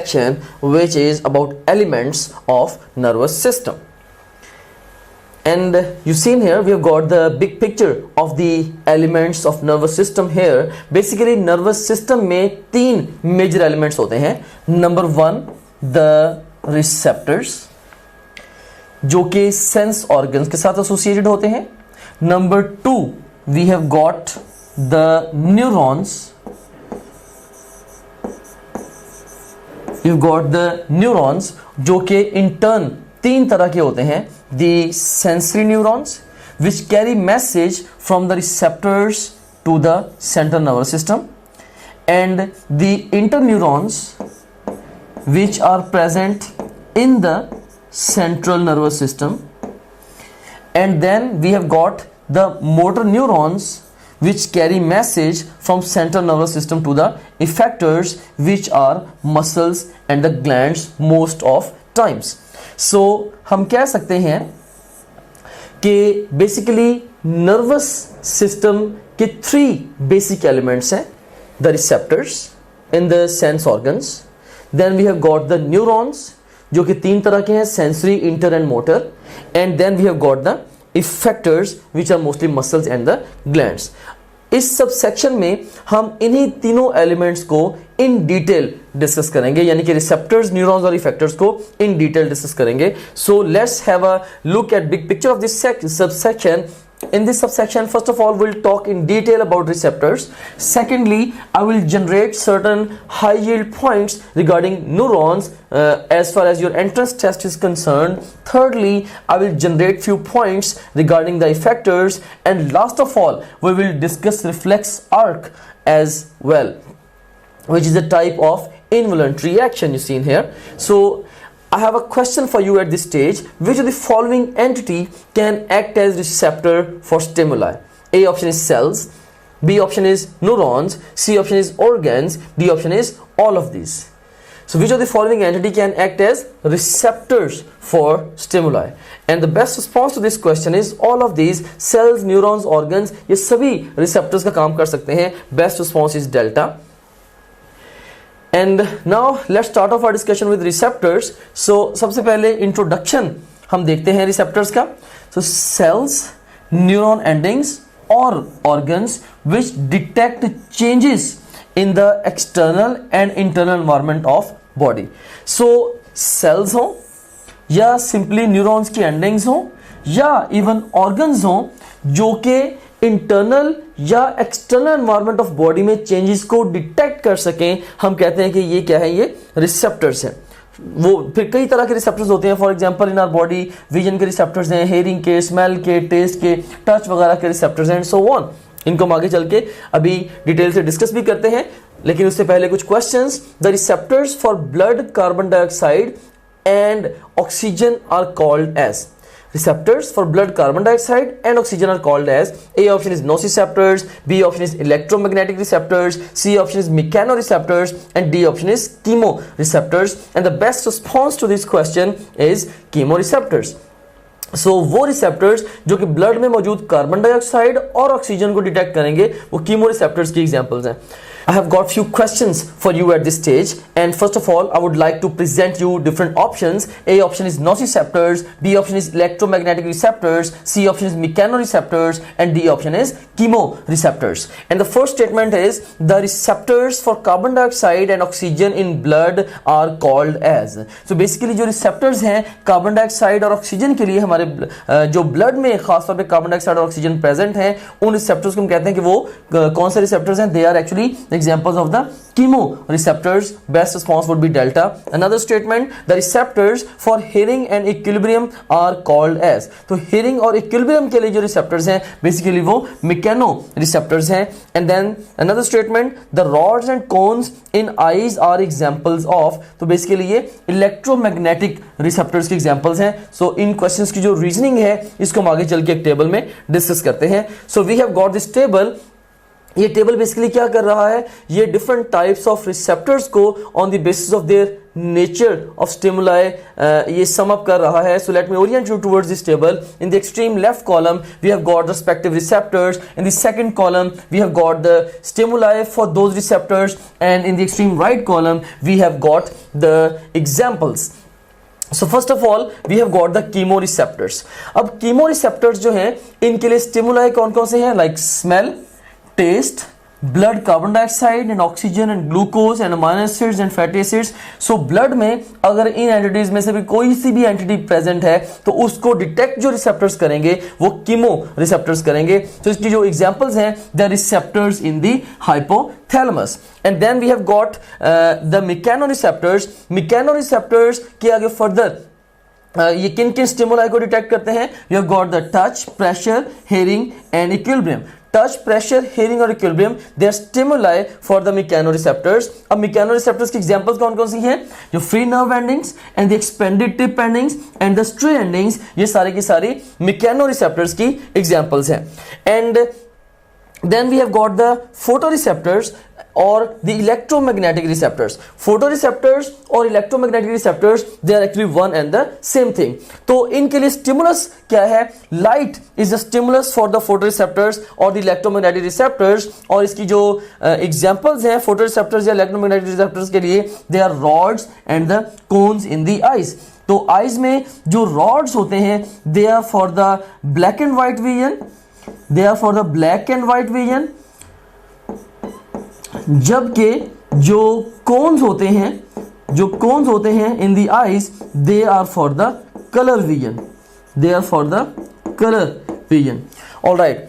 section which is about elements of nervous system. And you seen here we have got the big picture of the elements of nervous system here. Basically nervous system में 3 major elements होते हैं. Number 1 the receptors जो कि sense organs के साथ associated होते हैं. Number 2 we have got the neurons. You've got the neurons जो कि in turn 3 तरह के होते हैं. The sensory neurons which carry message from the receptors to the central nervous system, and the interneurons which are present in the central nervous system, and then we have got the motor neurons which carry message from central nervous system to the effectors which are muscles and the glands most of times. So हम कह सकते हैं कि basically nervous system के 3 basic elements हैं. The receptors in the sense organs, then we have got the neurons जो कि 3 तरह के हैं, sensory, inter and motor, and then we have got the effectors which are mostly muscles and the glands. इस sub section में हम इन्हीं तीनों एलिमेंट्स को इन डिटेल डिस्कस करेंगे, यानी कि रिसेप्टर्स, न्यूरॉन्स और इफेक्टर्स को इन डिटेल डिस्कस करेंगे. So let's have a look at big picture of this subsection. In this subsection, first of all, we'll talk in detail about receptors. Secondly, I will generate certain high yield points regarding neurons as far as your entrance test is concerned. Thirdly, I will generate few points regarding the effectors, and last of all, we will discuss reflex arc as well, which is a type of involuntary action you see in here. So I have a question for you at this stage. Which of the following entity can act as receptor for stimuli? A option is cells, B option is neurons, C option is organs, D option is all of these. So which of the following entity can act as receptors for stimuli? And the best response to this question is all of these. Cells, neurons, organs, ये सभी receptors का काम कर सकते हैं. Best response is delta. And now let's start off our discussion with receptors. So सबसे पहले introduction हम देखते हैं receptors का. So cells, neuron endings or organs which detect changes in the external and internal environment of body. So cells हो या simply neurons की endings हो या even organs हो जो कि इंटरनल या एक्सटर्नल एनवायरनमेंट ऑफ बॉडी में चेंजेस को डिटेक्ट कर सकें, हम कहते हैं कि ये क्या है, ये रिसेप्टर्स हैं. वो फिर कई तरह के रिसेप्टर्स होते हैं. For example in our body vision के रिसेप्टर्स हैं, हेयरिंग के, स्मेल के, टेस्ट के, टच वगैरह के रिसेप्टर्स हैं, एंड सो ऑन. इनको हम आगे चल के अभी डिटेल से डिस्कस भी करते हैं, लेकिन उससे पहले कुछ questions. The receptors for blood, carbon dioxide and oxygen are called as. Receptors for blood, carbon dioxide and oxygen are called as. A option is nociceptors, B option is electromagnetic receptors, C option is mechanoreceptors, and D option is chemoreceptors. And the best response to this question is chemoreceptors. So वो receptors जो कि blood में मौजूद carbon dioxide और oxygen को detect करेंगे, वो chemoreceptors की एग्जांपल्स हैं. I have got few questions for you at this stage, and first of all I would like to present you different options. A option is nociceptors, B option is electromagnetic receptors, C option is mechanoreceptors, and D option is chemoreceptors. And the first statement is the receptors for carbon dioxide and oxygen in blood are called as. So basically जो receptors हैं carbon dioxide और oxygen के लिए हमारे जो blood में खासतौर पे कार्बन डाइऑक्साइड और ऑक्सीजन प्रेजेंट हैं, उन रिसेप्टर्स को हम कहते हैं कि वो कौन से रिसेप्टर्स हैं. They are actually examples of the chemoreceptors. Best response would be delta. Another statement, the receptors for hearing and equilibrium are called as. तो hearing और equilibrium के लिए जो receptors हैं basically वो mechanoreceptors हैं. And then another statement, the rods and cones in eyes are examples of. तो basically ये electromagnetic receptors के examples हैं. So इन questions की जो reasoning है इसको हम आगे चल के एक table में discuss करते हैं. So we have got this table ये टेबल बेसिकली क्या कर रहा है, ये डिफरेंट टाइप्स ऑफ रिसेप्टर्स को on the basis of their nature of stimuli ये सम अप कर रहा है. So let me orient you towards this table. In the extreme left column we have got the respective receptors, in the second column we have got the stimuli for those receptors, and in the extreme right column we have got the examples. So first of all we have got the chemoreceptors. अब chemoreceptors जो हैं इनके लिए stimuli कौन कौन से हैं, like smell, taste, blood carbon dioxide and oxygen and glucose and amino acids and fatty acids. So blood में अगर इन एंटिटीज में से भी कोई सी भी एंटिटी प्रेजेंट है तो उसको डिटेक्ट जो रिसेप्टर्स करेंगे वो कीमो रिसेप्टर्स करेंगे. तो इसकी जो एग्जांपल्स हैं the receptors in the hypothalamus. And then we have got the mechanoreceptors. Mechanoreceptors के आगे फर्दर ये किन किन स्टिमुलाई को डिटेक्ट करते हैं, you have got the touch, pressure, hearing and equilibrium. Touch, pressure, hearing और equilibrium they are stimuli for the mechanoreceptors. अब मैकेनोरिसेप्टर्स की एग्जांपल्स कौन कौन सी हैं, जो free nerve endings and the expanded tip endings and the stray endings, ये सारी की सारी मैकेनोरिसेप्टर्स की एग्जांपल्स हैं. And then we have got the photoreceptors or the electromagnetic receptors. Photoreceptors और electromagnetic receptors they are actually one and the same thing. तो इनके लिए stimulus क्या है, light is the stimulus for the photoreceptors or the electromagnetic receptors. और इसकी जो examples हैं photoreceptors या electromagnetic receptors के लिए they are rods and the cones in the eyes. तो eyes में जो rods होते हैं they are for the black and white vision, they are for the black and white vision, जबकि जो कोन्स होते हैं in the eyes they are for the color vision, all right.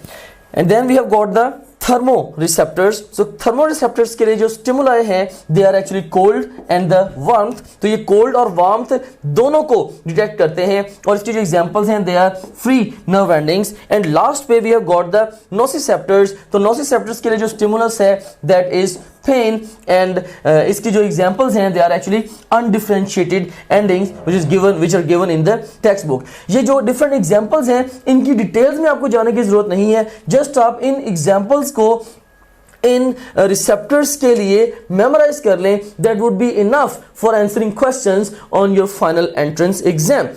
And then we have got the thermoreceptors. So thermoreceptors के लिए जो stimuli है they are actually cold and the warmth. तो ये cold और warmth दोनों को डिटेक्ट करते हैं और इसकी जो एग्जांपल्स हैं they are free nerve endings. And last पे we have got the nociceptors. तो nociceptors के लिए जो स्टिमुलस है that is pain and इसकी जो एग्जांपल्स हैं they are actually undifferentiated endings which are given in the textbook. ये जो डिफरेंट एग्जांपल्स हैं इनकी डिटेल्स में आपको जाने की जरूरत नहीं है, जस्ट आप इन एग्जांपल्स को इन रिसेप्टर्स के लिए मेमोराइज कर लें. That would be enough for answering questions on your final entrance exam.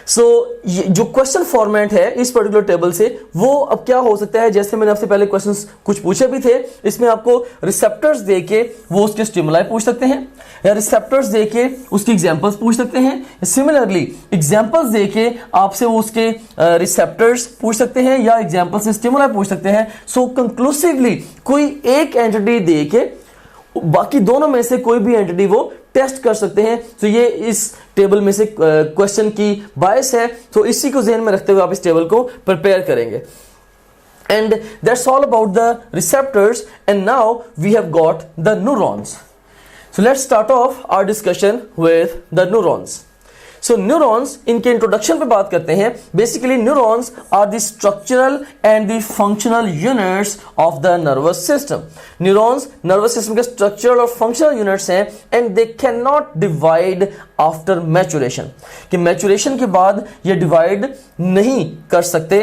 So जो क्वेश्चन फॉर्मेट है इस पर्टिकुलर टेबल से वो अब क्या हो सकता है, जैसे मैंने आपसे पहले क्वेश्चंस कुछ पूछे भी थे, इसमें आपको रिसेप्टर्स देके वो उसके स्टिमुलाई पूछ सकते हैं या रिसेप्टर्स देके उसकी एग्जांपल्स पूछ सकते हैं. सिमिलरली एग्जांपल्स देके आपसे वो उसके रिसेप्टर्स पूछ सकते हैं या एग्जांपल से स्टिमुलाई पूछ सकते हैं. सो कंक्लूसिवली कोई एक एंटिटी देके बाकी दोनों में से कोई भी एंटिटी वो टेस्ट कर सकते हैं. तो ये इस टेबल में से क्वेश्चन की बायस है, तो इसी को ध्यान में रखते हुए आप इस टेबल को प्रिपेयर करेंगे. And that's all about the receptors. And now we have got the neurons. So let's start off our discussion with the neurons. So neurons इनके इंट्रोडक्शन पे बात करते हैं. Basically neurons are the structural and the functional units of the nervous system. Neurons nervous system के structural और functional units हैं and they can not divide after maturation. कि maturation के बाद ये डिवाइड नहीं कर सकते.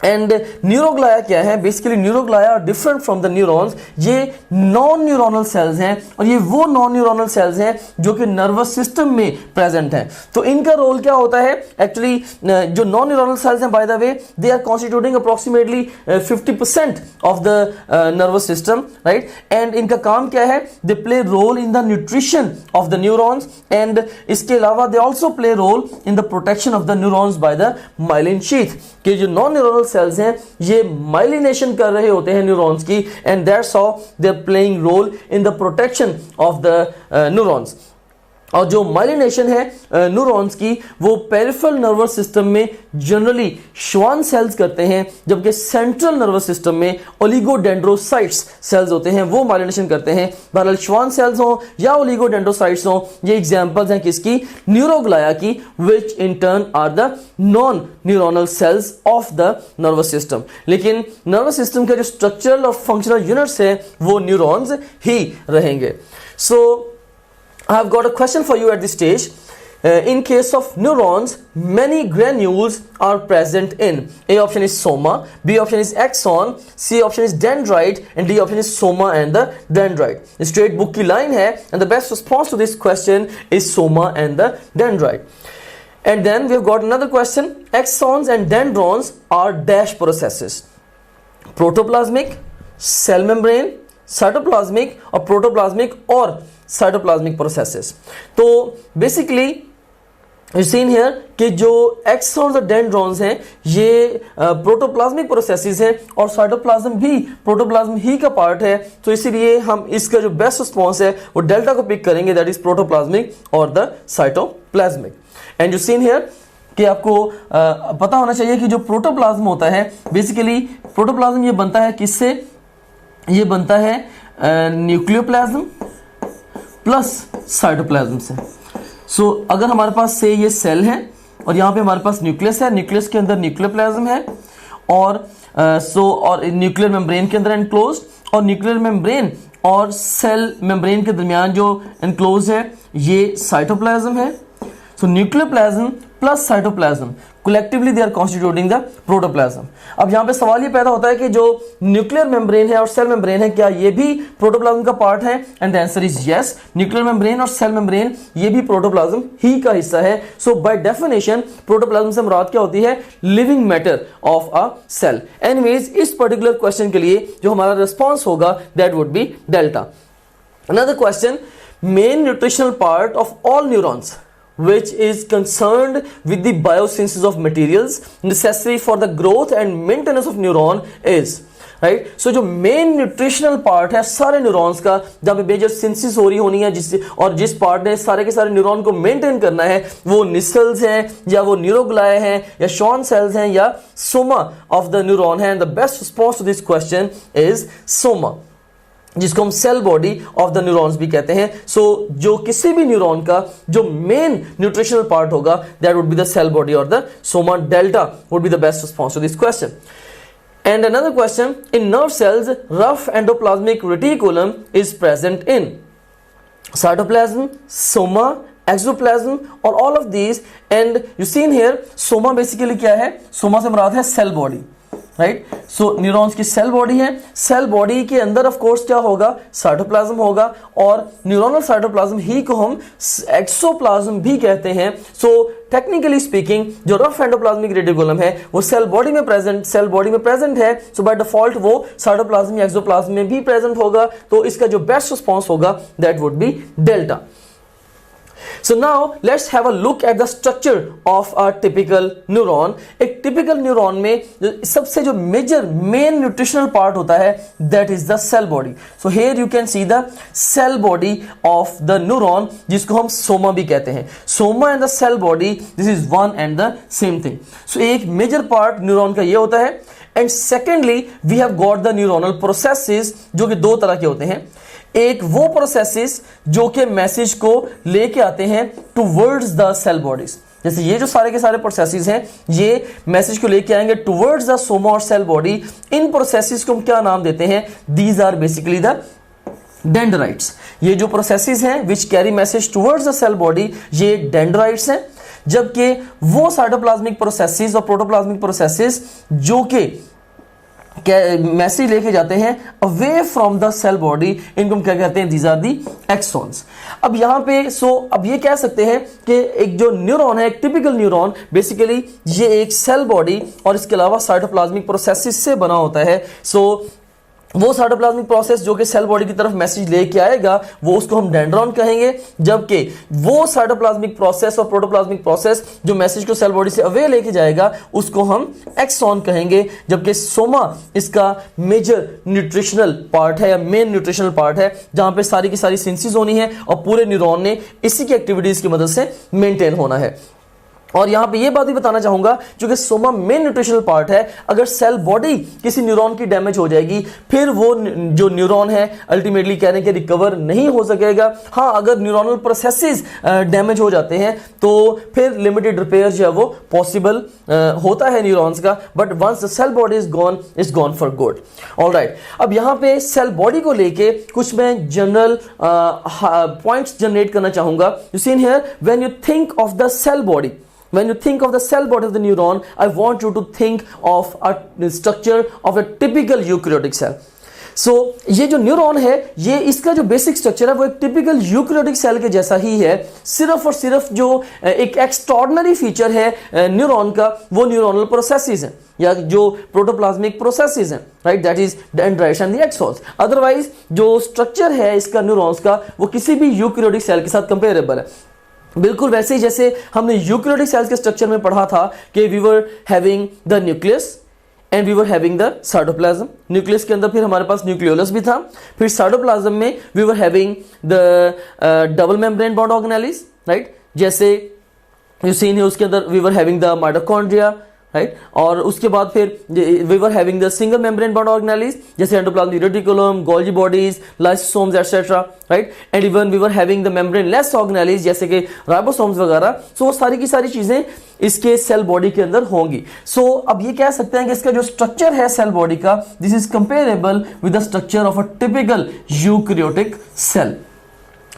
एंड न्यूरोग्लाया क्या है, basically neuroglia are different from the neurons. ये नॉन न्यूरोनल सेल्स हैं और ये वो नॉन न्यूरोनल सेल्स हैं जो कि नर्वस सिस्टम में प्रेजेंट हैं. तो इनका रोल क्या होता है, एक्चुअली जो नॉन न्यूरोनल सेल्स हैं by the way they are constituting approximately 50% of the nervous system, right. And इनका काम क्या है, they play role in the nutrition of the neurons and इसके अलावा they also play role in the protection of the neurons by the myelin sheath. कि जो non neuronal cells हैं ये माइलिनेशन कर रहे होते हैं न्यूरॉन्स की and that's how they are playing role in the protection of the neurons. और जो माइलिनेशन है न्यूरॉन्स की वो पेरिफेरल नर्वस सिस्टम में जनरली श्वान सेल्स करते हैं, जबकि सेंट्रल नर्वस सिस्टम में ओलिगोडेंड्रोसाइट्स सेल्स होते हैं वो माइलिनेशन करते हैं. बहरहाल श्वान सेल्स हो या ओलिगोडेंड्रोसाइट्स हो ये एग्जांपल्स हैं किसकी, न्यूरोग्लाया की, which in turn are the non neuronal cells of the nervous system. लेकिन नर्वस सिस्टम के जो स्ट्रक्चरल और फंक्शनल यूनिट्स हैं वो न्यूरॉन्स ही रहेंगे. सो I have got a question for you at this stage In case of neurons, many granules are present in A option is soma, B option is axon, C option is dendrite and D option is soma and the dendrite. Straight book की line है and the best response to this question is soma and the dendrite. And then we have got another question. Axons and dendrons are dash processes: protoplasmic, cell membrane, cytoplasmic और protoplasmic और cytoplasmic processes. तो basically you seen here कि जो exons और dendrons हैं ये protoplasmic processes हैं और साइटोप्लाज्म भी प्रोटोप्लाज्म ही का पार्ट है, तो इसीलिए हम इसका जो बेस्ट रिस्पॉन्स है वो डेल्टा को पिक करेंगे, दैट इज प्रोटोप्लाज्मिक और the cytoplasmic. And you seen here कि आपको पता होना चाहिए कि जो प्रोटोप्लाज्म होता है बेसिकली प्रोटोप्लाज्म ये बनता है किससे, ये बनता है न्यूक्लियोप्लाज्म प्लस साइटोप्लाज्म से. सो अगर हमारे पास से ये सेल है और यहाँ पे हमारे पास न्यूक्लियस है, न्यूक्लियस के अंदर न्यूक्लियोप्लाज्म है और और न्यूक्लियर मेम्ब्रेन के अंदर एनक्लोज्ड और न्यूक्लियर मेम्ब्रेन और सेल मेम्ब्रेन के दरमियान जो एनक्लोज है ये साइटोप्लाज्म है. So nucleoplasm plus cytoplasm collectively they are constituting the protoplasm. अब यहाँ पे सवाल ये पैदा होता है कि जो न्यूक्लियर मेम्ब्रेन है और सेल मेम्ब्रेन है क्या ये भी प्रोटोप्लाज्म का पार्ट है, and the answer is yes. Nuclear membrane और सेल मेम्ब्रेन ये भी प्रोटोप्लाज्म ही का हिस्सा है. सो बाय डेफिनेशन प्रोटोप्लाज्म से मुराद क्या होती है, living matter of a cell. Anyways इस पर्टिकुलर क्वेश्चन के लिए जो हमारा रिस्पॉन्स होगा that would be delta. Another question, main nutritional part of all neurons which is concerned with the biosynthesis of materials necessary for the growth and maintenance of neuron is, right? So जो main nutritional part है सारे neurons का, जहाँ पे major synthesis हो रही होनी है जिस पार्ट ने सारे के सारे न्यूरॉन को मेंटेन करना है, वो निसल्स हैं या वो न्यूरोग्लाय हैं या शॉन सेल्स हैं या सोमा ऑफ द न्यूरॉन है. And the best response to this question is soma, जिसको हम cell body of the neurons भी कहते हैं. सो जो किसी भी न्यूरॉन का जो मेन न्यूट्रिशनल पार्ट होगा that would be the cell body और the soma. Delta would be the best response to this question. And another question, in nerve cells rough endoplasmic reticulum is present in cytoplasm, soma, axoplasm और all of these. And you seen here soma basically क्या है, soma से मुराद है cell body, right. So neurons की cell body है, cell body के अंदर ऑफ कोर्स क्या होगा, साइटोप्लाज्म होगा और न्यूरोनल साइटोप्लाज्म ही को हम एक्सोप्लाज्म भी कहते हैं. सो टेक्निकली स्पीकिंग जो रफ एंडोप्लाज्मिक रेटिकुलम है वो सेल बॉडी में प्रेजेंट है. सो बाय डिफॉल्ट वो साइटोप्लाज्म या एक्सोप्लाज्म में भी प्रेजेंट होगा. तो इसका जो बेस्ट रिस्पॉन्स होगा that would be delta. So now let's have a look at the structure of a typical neuron. एक typical neuron में सबसे जो major main nutritional part होता है that is the cell body. So here you can see the cell body of the neuron जिसको हम soma भी कहते हैं. Soma and the cell body this is one and the same thing. So एक major part neuron का ये होता है. And secondly we have got the neuronal processes जो कि दो तरह के होते हैं. एक वो प्रोसेसेस जो कि मैसेज को लेके आते हैं टुवर्ड्स द सेल बॉडीज, जैसे ये जो सारे के सारे प्रोसेसेस हैं ये मैसेज को लेके आएंगे टुवर्ड्स द सोमा और सेल बॉडी. इन प्रोसेसेस को हम क्या नाम देते हैं, these are basically the dendrites. ये जो प्रोसेसेस हैं which carry message towards the cell body ये डेंड्राइट्स हैं. जबकि वो साइटोप्लाज्मिक प्रोसेसेस और प्रोटोप्लाज्मिक प्रोसेसेस जो कि मैसेज लेके जाते हैं away from the cell body, इनको हम क्या कहते हैं, दीज आर दी एक्सॉन्स. अब यहां पे अब ये कह सकते हैं कि एक जो न्यूरॉन है, एक टिपिकल न्यूरॉन बेसिकली ये एक सेल बॉडी और इसके अलावा साइटोप्लाज्मिक प्रोसेसेस से बना होता है. सो वो साइटोप्लाज्मिक प्रोसेस जो कि सेल बॉडी की तरफ मैसेज लेके आएगा वो उसको हम डेंड्रॉन कहेंगे. जबकि वो साइटोप्लाज्मिक प्रोसेस और प्रोटोप्लाज्मिक प्रोसेस जो मैसेज को सेल बॉडी से अवे लेके जाएगा उसको हम एक्सॉन कहेंगे. जबकि सोमा इसका मेजर न्यूट्रिशनल पार्ट है या मेन न्यूट्रिशनल पार्ट है जहां पे सारी की सारी सिंथेसिस होनी है और पूरे न्यूरॉन ने इसी की एक्टिविटीज की मदद से मेंटेन होना है. और यहां पे ये बात भी बताना चाहूंगा, क्योंकि सोमा मेन न्यूट्रिशनल पार्ट है, अगर सेल बॉडी किसी न्यूरॉन की डैमेज हो जाएगी फिर वो जो न्यूरॉन है अल्टीमेटली कह रहे हैं कि रिकवर नहीं हो सकेगा। हाँ, अगर न्यूरोनल प्रोसेसेस डैमेज हो जाते हैं तो फिर लिमिटेड रिपेयर जो है वो पॉसिबल होता है न्यूरॉन्स का, but once the cell body is gone for good. Alright, अब यहां पे सेल बॉडी को लेके कुछ मैं जनरल पॉइंट्स जनरेट करना चाहूंगा। You seen here, when you think of the cell body, when you think of the cell body of the neuron, I want you to think of a structure of a typical eukaryotic cell. So ये जो neuron है, ये इसका जो basic structure है वो एक typical eukaryotic cell के जैसा ही है। सिर्फ और सिर्फ जो एक एक्स्ट्रॉर्डिनरी फीचर है न्यूरॉन का, वो न्यूरोनल प्रोसेसेस हैं या जो प्रोटोप्लाज्मिक प्रोसेसेस हैं, right, that is dendrites and the axons. Otherwise जो स्ट्रक्चर है इसका न्यूरॉन्स का वो किसी भी यूकैरियोटिक सेल के साथ कंपेरेबल है। बिल्कुल वैसे ही जैसे हमने यूकैरियोटिक सेल्स के स्ट्रक्चर में पढ़ा था कि we were having the nucleus and we were having the cytoplasm. Nucleus के अंदर फिर हमारे पास न्यूक्लियोलस भी था, फिर साइटोप्लाज्म में we were having the double membrane bound organelles, right, जैसे यू सीन है उसके अंदर we were having the mitochondria, right, और उसके बाद फिर we were having the single membrane bound organelles जैसे endoplasmic reticulum, Golgi bodies, lysosomes etcetera, right, and even we were having the membraneless organelles जैसे कि राइबोसोम्स वगैरह। सो वो सारी की सारी चीजें इसके सेल बॉडी के अंदर होंगी। सो अब ये कह सकते हैं कि इसका जो स्ट्रक्चर है सेल बॉडी का, this is comparable with the structure of a typical eukaryotic cell.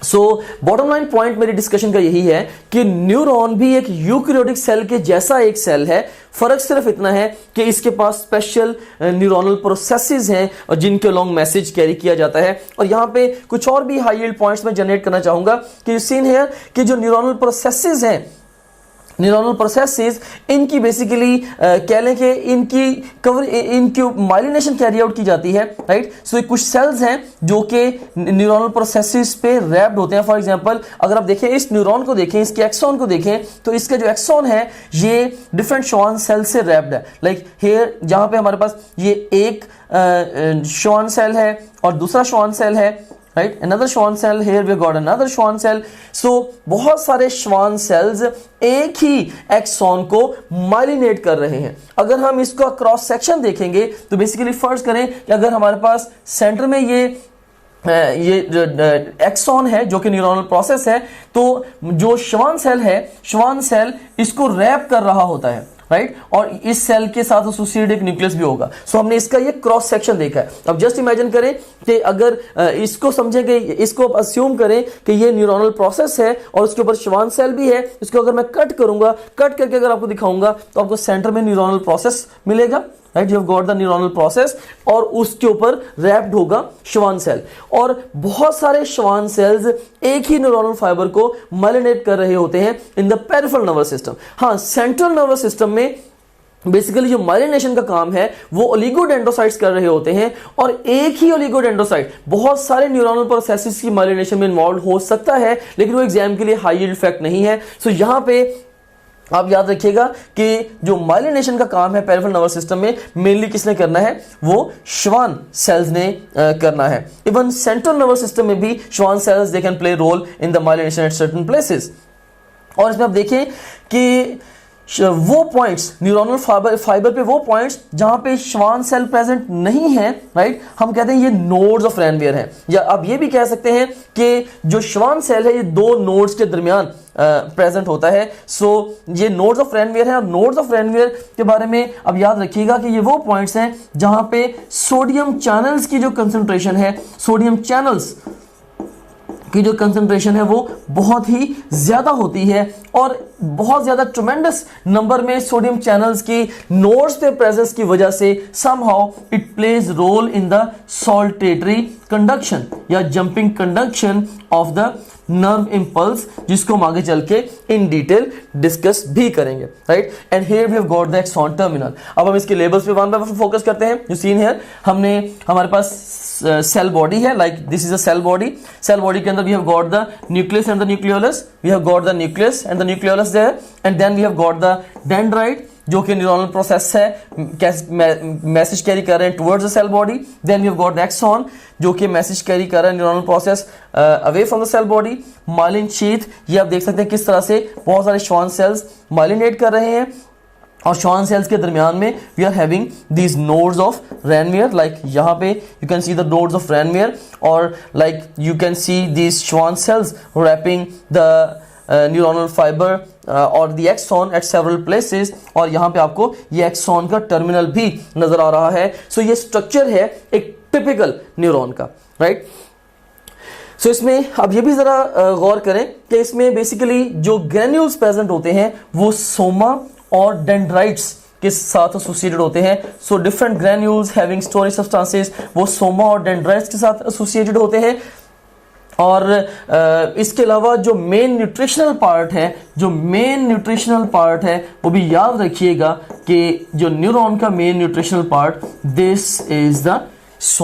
So bottom line point मेरी डिस्कशन का यही है कि न्यूरॉन भी एक यूकैरियोटिक सेल के जैसा एक सेल है। फर्क सिर्फ इतना है कि इसके पास स्पेशल न्यूरोनल प्रोसेसेस हैं और जिनके लॉन्ग मैसेज कैरी किया जाता है। और यहां पे कुछ और भी हाई यील्ड पॉइंट्स में जनरेट करना चाहूंगा कि सीन है कि जो न्यूरोनल प्रोसेसेस हैं, न्यूरोनल प्रोसेसेस, इनकी बेसिकली कह लें कि इनकी माइलिनेशन कैरी आउट की जाती है, राइट। सो कुछ सेल्स हैं जो कि न्यूरोनल प्रोसेसेस पे रैप्ड होते हैं। फॉर एग्जांपल अगर आप देखें इस न्यूरॉन को देखें, इसके एक्सॉन को देखें, तो इसका जो एक्सॉन है ये डिफरेंट श्वान सेल से रैप्ड है। लाइक हियर जहां पे हमारे पास ये एक श्वान सेल है और दूसरा श्वान सेल है, right, another Schwann cell, here we got another Schwann cell। so बहुत सारे Schwann cells एक ही एक्सॉन को माइलिनेट कर रहे हैं। अगर हम इसका क्रॉस सेक्शन देखेंगे तो बेसिकली फर्ज करें कि अगर हमारे पास सेंटर में ये एक्सॉन है जो कि न्यूरोनल प्रोसेस है, तो जो Schwann सेल है, Schwann सेल इसको रैप कर रहा होता है, राइट, और इस सेल के साथ एसोसिएटेड एक न्यूक्लियस भी होगा। सो हमने इसका ये क्रॉस सेक्शन देखा है। अब जस्ट इमेजिन करें कि अगर इसको समझें कि इसको अस्यूम करें कि ये न्यूरोनल प्रोसेस है और उसके ऊपर श्वान सेल भी है, इसको अगर मैं कट करूंगा, कट करके अगर आपको दिखाऊंगा तो आपको सेंटर में न्यूरोनल प्रोसेस मिलेगा, right, you have got the neuronal process, और उसके ऊपर रैप्ड होगा श्वान सेल। और बहुत सारे श्वान सेल्स एक ही न्यूरोनल फाइबर को माइलिनेट कर रहे होते हैं in the peripheral nervous system. हाँ, सेंट्रल नर्वस सिस्टम में बेसिकली जो माइलिनेशन का काम है वो ओलिगोडेंड्रोसाइट्स कर रहे होते हैं, और एक ही ओलिगोडेंड्रोसाइट बहुत सारे न्यूरोनल प्रोसेसेस की माइलिनेशन में इन्वॉल्व हो सकता है, लेकिन वो एग्जाम के लिए हाई यील्ड फैक्ट नहीं है। सो यहां पे आप याद रखिएगा कि जो माइलिनेशन का काम है पेरिफेरल नर्वस सिस्टम में मेनली किसने करना है, वो श्वान सेल्स ने करना है। इवन सेंट्रल नर्वस सिस्टम में भी Schwann cells they can play role in the myelination at certain places. और इसमें आप देखें कि वो पॉइंट्स न्यूरोनल फाइबर पे वो पॉइंट्स जहां पे श्वान सेल प्रेजेंट नहीं है, राइट, हम कहते हैं ये नोड्स ऑफ रैनवियर हैं। या आप ये भी कह सकते हैं कि जो श्वान सेल है ये दो नोड्स के दरमियान प्रेजेंट होता है। सो ये नोड्स ऑफ रैनवियर है, और नोड्स ऑफ रैनवियर के बारे में अब याद रखिएगा कि ये वो पॉइंट्स हैं जहां पे सोडियम चैनल्स की जो कंसंट्रेशन है, सोडियम चैनल्स की जो कंसंट्रेशन है वो बहुत ही ज्यादा होती है, और बहुत ज्यादा ट्रेमेंडस नंबर में सोडियम चैनल्स की नोड्स पे प्रेजेंस की वजह से somehow it plays role in the saltatory conduction या jumping conduction of the nerve impulse, जिसको हम आगे चल के इन डिटेल डिस्कस भी करेंगे, right. And here we have got the axon terminal. अब हम इसके लेबल्स पे वन बाय वन फोकस करते हैं। यू सीन हियर हमने हमारे पास सेल बॉडी है, like this is a cell body. Cell body के अंदर we have got the nucleus and the nucleolus, we have got the nucleus and the nucleolus there, and then we have got the dendrite जो कि neuronal process है, message carry कर रहे हैं towards the cell body. Then we have got the axon जो कि message carry कर रहा है neuronal process away from the cell body. Myelin sheath, ये आप देख सकते हैं किस तरह से बहुत सारे श्वान सेल्स माइलिनेट कर रहे हैं, और श्वान सेल्स के दरमियान में we are having these nodes of Ranvier, like यहाँ पे you can see the nodes of Ranvier, और like you can see these Schwann cells wrapping the neuronal fibre और the axon at several places, और यहाँ पे आपको ये axon का टर्मिनल भी नजर आ रहा है। सो ये स्ट्रक्चर है एक टिपिकल न्यूरॉन का, राइट। सो इसमें अब ये भी जरा गौर करें कि इसमें बेसिकली जो ग्रेन्यूल्स प्रेजेंट होते हैं वो सोमा और डेंड्राइट्स के साथ एसोसिएटेड होते हैं। So different granules having storage substances वो सोमा और डेंड्राइट्स के साथ एसोसिएटेड होते हैं। और इसके अलावा जो मेन न्यूट्रिशनल पार्ट है वो भी याद रखिएगा कि जो न्यूरॉन का main nutritional part, this is the